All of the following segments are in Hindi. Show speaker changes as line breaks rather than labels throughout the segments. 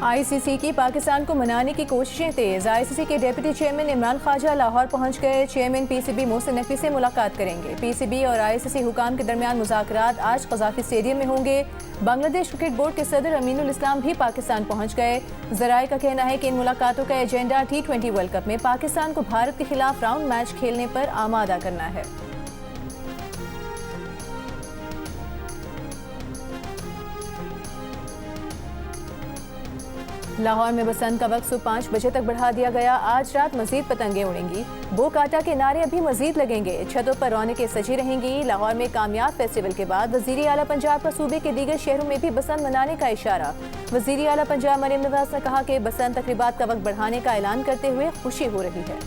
आईसीसी की पाकिस्तान को मनाने की कोशिशें तेज। आईसीसी के डिप्टी चेयरमैन इमरान ख्वाजा लाहौर पहुंच गए। चेयरमैन पीसीबी मोहसिन नकवी से मुलाकात करेंगे। पीसीबी और आईसीसी हुकाम के दरमियान मुज़ाकरात आज कज़ाफ़ी स्टेडियम में होंगे। बांग्लादेश क्रिकेट बोर्ड के सदर अमीनुल इस्लाम भी पाकिस्तान पहुंच गए। ज़राए का कहना है कि इन मुलाकातों का एजेंडा T20 वर्ल्ड कप में पाकिस्तान को भारत के खिलाफ राउंड मैच खेलने पर आमादा करना है। लाहौर में बसंत का वक्त सुबह 5 बजे तक बढ़ा दिया गया। आज रात मजीद पतंगें उड़ेंगी। बो काटा के नारे अभी मजीद लगेंगे। छतों पर रौनकें सजी रहेंगी। लाहौर में कामयाब फेस्टिवल के बाद वज़ीर आला पंजाब का सूबे के दीगर शहरों में भी बसंत मनाने का इशारा। वज़ीर आला पंजाब मरियम नवाज ने कहा कि बसंत तकरीबात का वक्त बढ़ाने का ऐलान करते हुए खुशी हो रही है।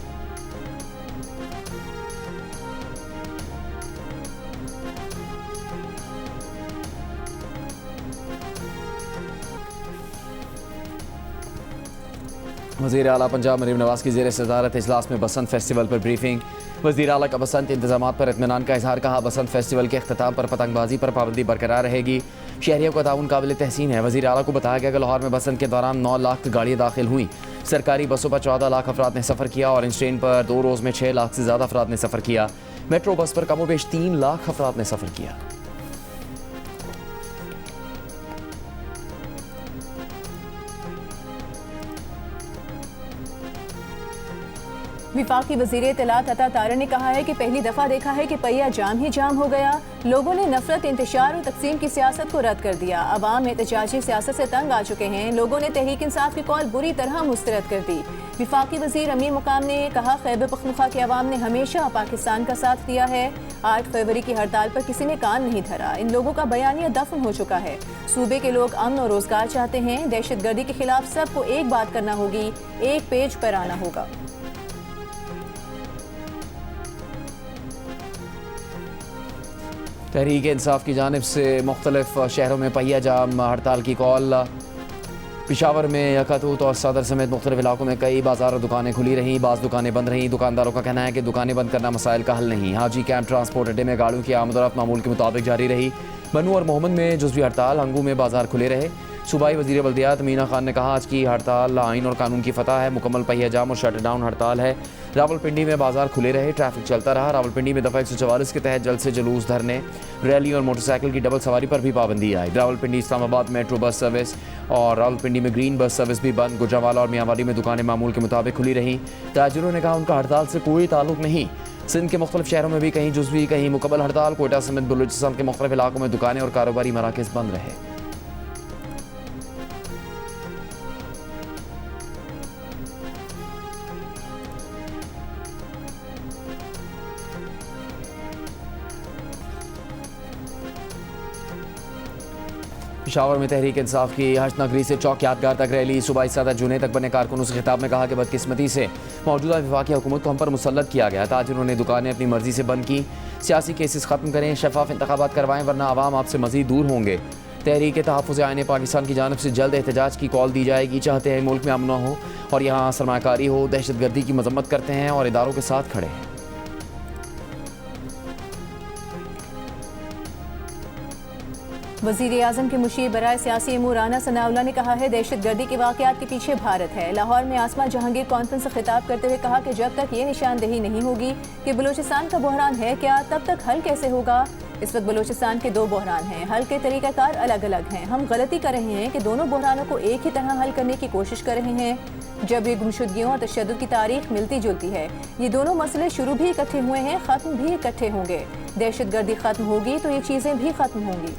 वज़ीर आला पंजाब मरीम नवाज की ज़ेर सदारत इजलास में बसंत फेस्टिवल पर ब्रीफिंग। वज़ीर आला का बसंत इंतजामात पर इत्मीनान का इजहार। कहा बसंत फेस्टिवल के अख्ताम पर पतंगबाजी पर पाबंदी बरकरार रहेगी। शहरियों का ताउन काबिल तहसीन है। वज़ीर आला को बताया गया कि लाहौर में बसंत के दौरान 9 लाख गाड़ियाँ दाखिल हुई। सरकारी बसों पर 14 लाख अफराद ने सफ़र किया। ऑरेंज ट्रेन पर 2 रोज़ में 6 लाख से ज़्यादा अफराद ने सफ़र किया। मेट्रो बस पर कमोबेश 3 लाख अफराद ने सफ़र किया।
विफाकी वज़ीर इत्तलात अता तारा ने कहा है कि पहली दफ़ा देखा है कि पहिया जाम ही जाम हो गया। लोगों ने नफरत, इंतशार और तकसीम की सियासत को रद्द कर दिया। अवाम एहतजाजी सियासत से तंग आ चुके हैं। लोगों ने तहरीक इंसाफ की कॉल बुरी तरह मुस्तरद कर दी। विफाकी वज़ीर अमीर मुकाम ने कहा खैबर पख्तूनख्वा के अवाम ने हमेशा पाकिस्तान का साथ दिया है। 8 फरवरी की हड़ताल पर किसी ने कान नहीं धरा। इन लोगों का बयानिया दफन हो चुका है। सूबे के लोग अमन और रोजगार चाहते हैं। दहशतगर्दी के खिलाफ सबको एक बात करना होगी, एक पेज पर आना होगा।
तहरीक इंसाफ की जानिब से मुख्तलिफ शहरों में पहिया जाम हड़ताल की कॉल। पेशावर में यकातूत और सदर समेत मुख्तलिफ इलाकों में कई बाजार और दुकानें खुली रहीं। बाज़ दुकानें बंद रहीं। दुकानदारों का कहना है कि दुकानें बंद करना मसाइल का हल नहीं। हाजी कैंप ट्रांसपोर्ट अड्डे में गाड़ियों की आमदरफ्त मामूल के मुताबिक जारी रही। बनू और मोहम्मद में जुज़वी हड़ताल। हंगू में बाजार खुले रहे। सूबाई वज़ीर बल्दियात मीना खान ने कहा आज की हड़ताल आइन और कानून की फतह है। मुकम्मल पहिया जाम और शट डाउन हड़ताल है। रावलपिंडी में बाजार खुले रहे। ट्रैफिक चलता रहा। रावलपिंडी में दफ़ा 144 के तहत जल्द से जुलूस, धरने, रैली और मोटरसाइकिल की डबल सवारी पर भी पाबंदी आई। Rawalpindi Islamabad metro bus service और रावलपिंडी में ग्रीन बस सर्विस भी बंद। गुजरावाला और मियांवाली में दुकानें मामूल के मुताबिक खुली रहीं। ताजिरों ने कहा उनका हड़ताल से कोई ताल्लुक नहीं। सिंध के मुख्तलिफ शहरों में भी कहीं जुज़वी कहीं मुकम्मल हड़ताल। कोयटा समेत बलूचिस्तान के मुख्तलिफ इलाकों में दुकानें और कारोबारी मराकज़ बंद रहे। पेशावर में तहरीक इंसाफ की हश्त नगरी से चौक यादगार तक रैली। सूबाई सदर जुनेद तक बने कारकुनों से खिताब में कहा कि बदकिस्मती से मौजूदा वफाकी हुकूमत को हम पर मुसल्लत किया गया। ताजिरों ने दुकानें अपनी मर्जी से बंद की। सियासी केसेस ख़त्म करें, शफाफ इंतखाबात करवाएं वरना आवाम आपसे मज़ीद दूर होंगे। तहरीक तहफ़्फ़ुज़ आईन पाकिस्तान की जानिब से जल्द एहतजाज की कॉल दी जाएगी। चाहते हैं मुल्क में अमन हो और यहाँ सरमाकारी हो। दहशतगर्दी की मजम्मत करते हैं और इदारों के साथ खड़े हैं।
वज़ीर आज़म के मुशीर बराए सियासी अमूर राना सनाउल्लाह ने कहा है दहशतगर्दी के वाक़यात के पीछे भारत है। लाहौर में आसमा जहांगीर कॉन्फ्रेंस से खिताब करते हुए कहा कि जब तक ये निशानदेही नहीं होगी कि बलूचिस्तान का बहरान है क्या, तब तक हल कैसे होगा। इस वक्त बलूचिस्तान के 2 बहरान हैं। हल के तरीक़ाकार अलग अलग हैं। हम गलती कर रहे हैं कि दोनों बहरानों को एक ही तरह हल करने की कोशिश कर रहे हैं। जब ये गुमशुदगियों और तशद्दुद की तारीख मिलती जुलती है, ये दोनों मसले शुरू भी इकट्ठे हुए हैं, ख़त्म भी इकट्ठे होंगे। दहशतगर्दी ख़त्म होगी तो ये चीज़ें भी ख़त्म होंगी।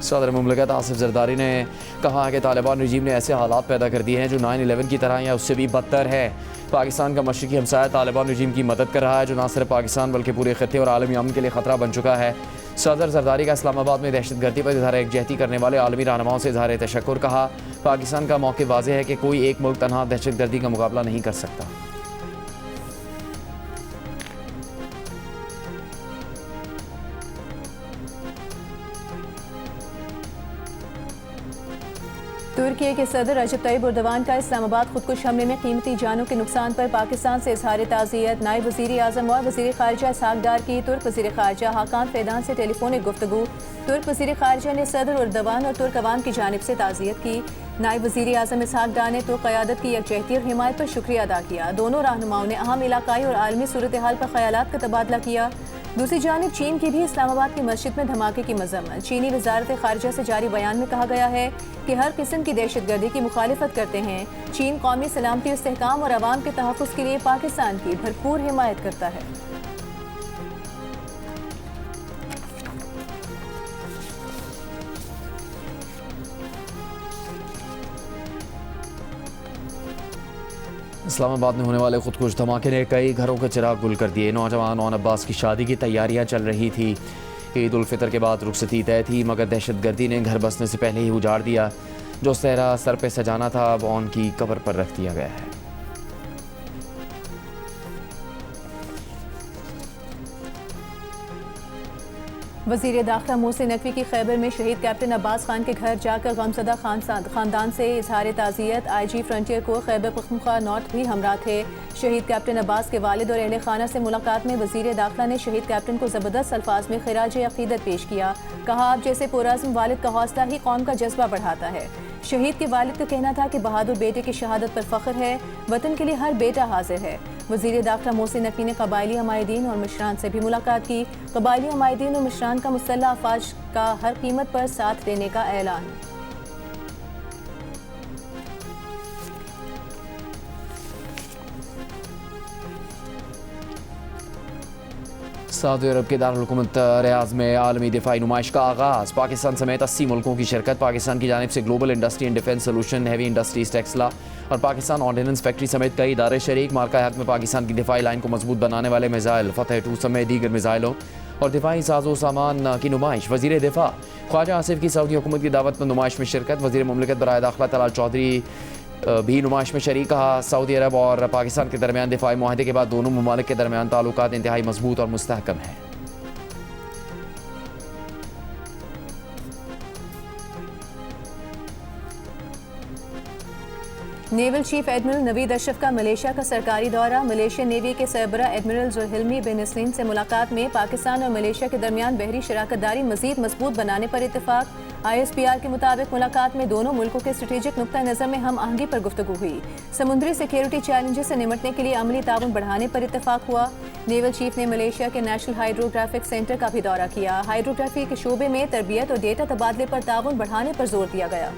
सदर मुमलिकत आसिफ जरदारी ने कहा कि तालिबान रजीम ने ऐसे हालात पैदा कर दिए हैं जो 9/11 की तरह या उससे भी बदतर है। पाकिस्तान का मशरकी हमसाया तालिबान रजीम की मदद कर रहा है जो न सिर्फ पाकिस्तान बल्कि पूरे खत्े और आलमी अमन के लिए ख़तरा बन चुका है। सदर जरदारी का इस्लामाबाद में दहशतगर्दी पर इजहार एकजहती करने वाले आलमी रहनुमाओं से इजहार तशक्कुर। कहा पाकिस्तान का मौक़िफ़ वाज़ेह है कि कोई एक मुल्क तनहा दहशतगर्दी का मुकाबला नहीं कर सकता।
तुर्की के सदर रजब तैयब एर्दोगान का इस्लामाबाद खुदकुश हमले में कीमती जानों के नुकसान पर पाकिस्तान से इजहार ताज़ियत। नायब वज़ीर आज़म और वज़ीर ख़ारिजा इसहाक़ डार की तुर्क वज़ीर ख़ारिजा हाकान फैदान से टेलीफोनिक गुफ्तगू। तुर्क वज़ीर ख़ारिजा ने सदर एर्दोगान और तुर्क अवाम की जानिब से ताज़ियत की। नायब वज़ीर आज़म इसहाक़ डार ने तुर्क क़यादत की यकजहती और हिमायत पर शुक्रिया अदा किया। दोनों रहनुमाओं ने अहम इलाकाई और आलमी सूरत हाल पर ख़यालात का तबादला किया। दूसरी जानिब चीन की भी इस्लामाबाद की मस्जिद में धमाके की मज़म्मत। चीनी वज़ारत ख़ारिजा से जारी बयान में कहा गया है कि हर किस्म की दहशतगर्दी की मुखालिफत करते हैं। चीन कौमी सलामती, इस्तेहकाम और अवाम के तहफ़्फ़ुज़ के लिए पाकिस्तान की भरपूर हिमायत करता है।
इस्लामाबाद में होने वाले खुदकुश धमाके ने कई घरों के चिराग गुल कर दिए। नौजवान ओन अब्बास की शादी की तैयारियां चल रही थी। ईद उल फितर के बाद रुखसती तय थी, मगर दहशतगर्दी ने घर बसने से पहले ही उजाड़ दिया। जो सहरा सर पे सजाना था अब ओन की कब्र पर रख दिया गया है।
वज़ीर दाखिला मोहसिन नकवी की खैबर में शहीद कैप्टन अब्बास खान के घर जाकर गमज़दा खानदान से इजहार ताज़ियत। IG फ्रंटियर को खैबर पख्तूनख्वा नॉर्थ भी हमरा थे। शहीद कैप्टन अब्बास के वालिद और अहले खाना से मुलाकात में वज़ीर दाखिला ने शहीद कैप्टन को ज़बरदस्त अल्फाज में खिराज अक़ीदत पेश किया। कहा, आप जैसे पुरअज़्म वालिद का हौसला ही कौम का जज्बा बढ़ाता है। शहीद के वालिद का कहना था कि बहादुर बेटे की शहादत पर फ़ख्र है, वतन के लिए हर बेटा हाजिर है। वज़ीर दाखिला मोहसिन नकवी ने कबायली हमायदीन और मिशरान से भी मुलाकात की। कबायली हमायदीन और मिशरान का मुसल्लह अफवाज का हर कीमत पर साथ देने का ऐलान।
सऊदी अरब के दारुल हुकूमत रियाज़ में आलमी दिफाई नुमाइश का आगाज़। पाकिस्तान समेत 80 मुल्कों की शिरकत। पाकिस्तान की जानिब से global industry and defence solution, heavy industries, Taxila और पाकिस्तान ऑर्डिनेंस फैक्ट्री समेत कई इदारे शरीक। मार्का हक में पाकिस्तान की दिफाई लाइन को मजबूत बनाने वाले मिसाइल फतेह 2 समेत दीगर मिसाइलों और दिफाई साजो सामान की नुमाइश। वज़ीर दिफा ख्वाजा आसिफ की सऊदी हुकूमत की दावत में नुमाइश में शिरकत। वज़ीर मुमलिकत बराए दाखिला तलाल चौधरी भी नुमाइश में शरीक। कहा, सऊदी अरब और पाकिस्तान के दरमियान दिफाई मुआहदे के बाद दोनों ममालिक के दरमियान ताल्लुकात इंतहाई मजबूत और मुस्तहकम है।
Naval chief admiral Naveed Ashraf का मलेशिया का सरकारी दौरा। मलेशियन नेवी के सरबरा एडमिरल जुल्हिल्मी बिन नसरीन से मुलाकात में पाकिस्तान और मलेशिया के दरमियान बहरी शराकतदारी मजीद मजबूत बनाने पर इत्तेफाक। ISPR के मुताबिक मुलाकात में दोनों मुल्कों के स्ट्रेटेजिक नुक्ता नज़र में हम आहंगी पर गुफ्तगू हुई। समुद्री सिक्योरिटी चैलेंजेस से निमटने के लिए अमली ताउन बढ़ाने पर इत्तेफाक हुआ। नेवल चीफ ने मलेशिया के नेशनल हाइड्रोग्राफिक सेंटर का भी दौरा किया। हाइड्रोग्राफी के शोबे में तरबियत और डेटा तबादले पर ताउन बढ़ाने पर जोर दिया गया।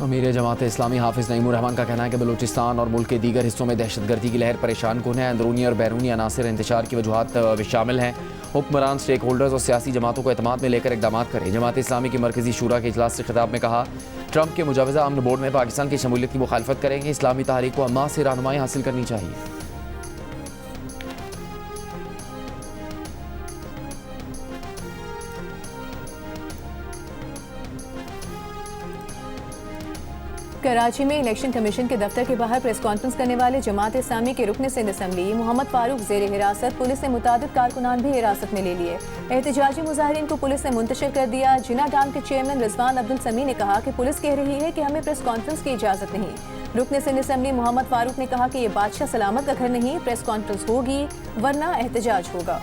अमीर जमात इस्लामी हाफिज़ नईमुर रहमान का कहना है कि बलूचिस्तान और मुल्क के दीगर हिस्सों में दहशतगर्दी की लहर परेशान कुन है। अंदरूनी और बैरूनी अनासर इंतशार की वजूहात भी शामिल हैं। हुक्मरान स्टेक होल्डर्स और सियासी जमातों को एतमाद में लेकर इकदाम करें। जमात इस्लामी की मरकजी शूरा के इजलास से खिताब में कहा, ट्रंप के मुजवज़ा अमन बोर्ड में पाकिस्तान की शमूलियत की मुखालफत करेंगे। इस्लामी तहरीक को अम्मा से रहनुमाई हासिल करनी चाहिए।
कराची में इलेक्शन कमीशन के दफ्तर के बाहर प्रेस कॉन्फ्रेंस करने वाले जमात इस्लामी के रुकन सिंध असम्बली मोहम्मद फारूक जेर हिरासत। पुलिस ने मुतादिद कारकुनान भी हिरासत में ले लिए। एहतजाजी मुजाहिरीन को पुलिस ने मुंतशिर कर दिया। जिना डाम के चेयरमैन रिजवान अब्दुल समी ने कहा कि पुलिस कह रही है कि हमें प्रेस कॉन्फ्रेंस की इजाज़त नहीं। रुकन सिंध असम्बली मोहम्मद फारूक ने कहा कि ये बादशाह सलामत का घर नहीं, प्रेस कॉन्फ्रेंस होगी वरना एहतजाज होगा।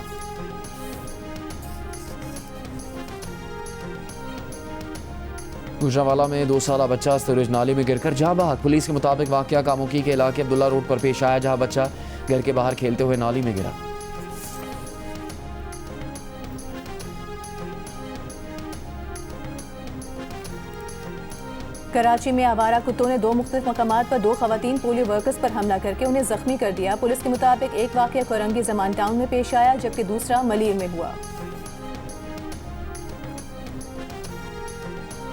गुजरांवाला में 2 साला बच्चा सूरज नाले में गिरकर जहाँ बहाक। पुलिस के मुताबिक वाकया कामुकी के इलाके अब्दुल्ला रोड पर पेश आया, जहाँ बच्चा घर के बाहर खेलते हुए नाली में गिरा।
कराची में आवारा कुत्तों ने 2 मुख्तलिफ मकामात पर 2 खवातीन पोलियो वर्कर्स पर हमला करके उन्हें जख्मी कर दिया। पुलिस के मुताबिक एक वाकया कोरंगी जमान टाउन में पेश आया, जबकि दूसरा मलीर में हुआ।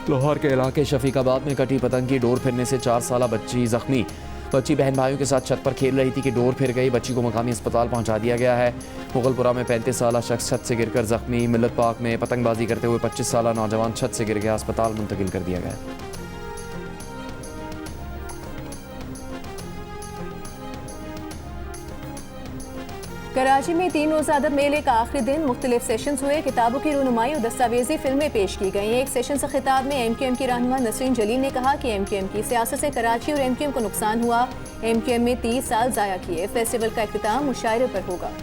लाहौर के इलाके शफीकाबाद में कटी पतंग की डोर फिरने से 4 साला बच्ची जख्मी। बच्ची बहन भाइयों के साथ छत पर खेल रही थी कि डोर फिर गई। बच्ची को मकामी अस्पताल पहुंचा दिया गया है। मुगलपुरा में 35 साला शख्स छत से गिरकर जख्मी। मिल्लत पार्क में पतंगबाजी करते हुए 25 साला नौजवान छत से गिर गया, अस्पताल मुंतकिल कर दिया गया।
कराची में 3 रोज़ा अदब मेले का आखिरी दिन मुख्तलिफ सेशंस हुए। किताबों की रूनुमाई और दस्तावेजी फिल्में पेश की गई। एक सेशन से खिताब में MQM की रहनुमा नसरीन जलील ने कहा कि MQM की सियासत से कराची और MQM को नुकसान हुआ। MQM में 30 साल ज़ाया किए। फेस्टिवल का इख्तिताम मुशायरे पर होगा।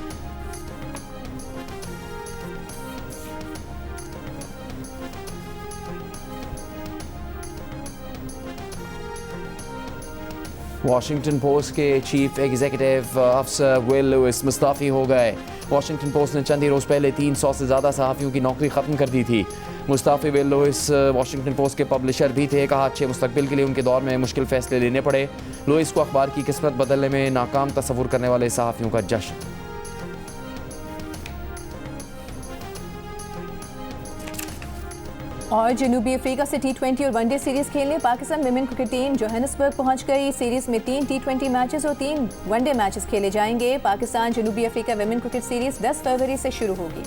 वाशिंगटन पोस्ट के चीफ एग्जीक्यूटिव अफसर विल लुइस मुस्तफ़ी हो गए। वाशिंगटन पोस्ट ने चंद ही रोज़ पहले 300 से ज़्यादा सहाफ़ियों की नौकरी ख़त्म कर दी थी। मुस्तफ़ी विल लुइस वाशिंगटन पोस्ट के पब्लिशर भी थे। कहा अच्छे मुस्तकबिल के लिए उनके दौर में मुश्किल फ़ैसले लेने पड़े। लुइस को अखबार की किस्मत बदलने में नाकाम तस्वुर करने वाले सहाफ़ियों का जश्न।
और जनूबी अफ्रीका से T20 और वनडे सीरीज खेलने Pakistan women cricket team Johannesburg पहुंच गई। सीरीज में 3 T20 मैचेस और 3 वनडे मैचेस खेले जाएंगे। पाकिस्तान जनूबी अफ्रीका विमेन क्रिकेट सीरीज 10 फरवरी से शुरू होगी।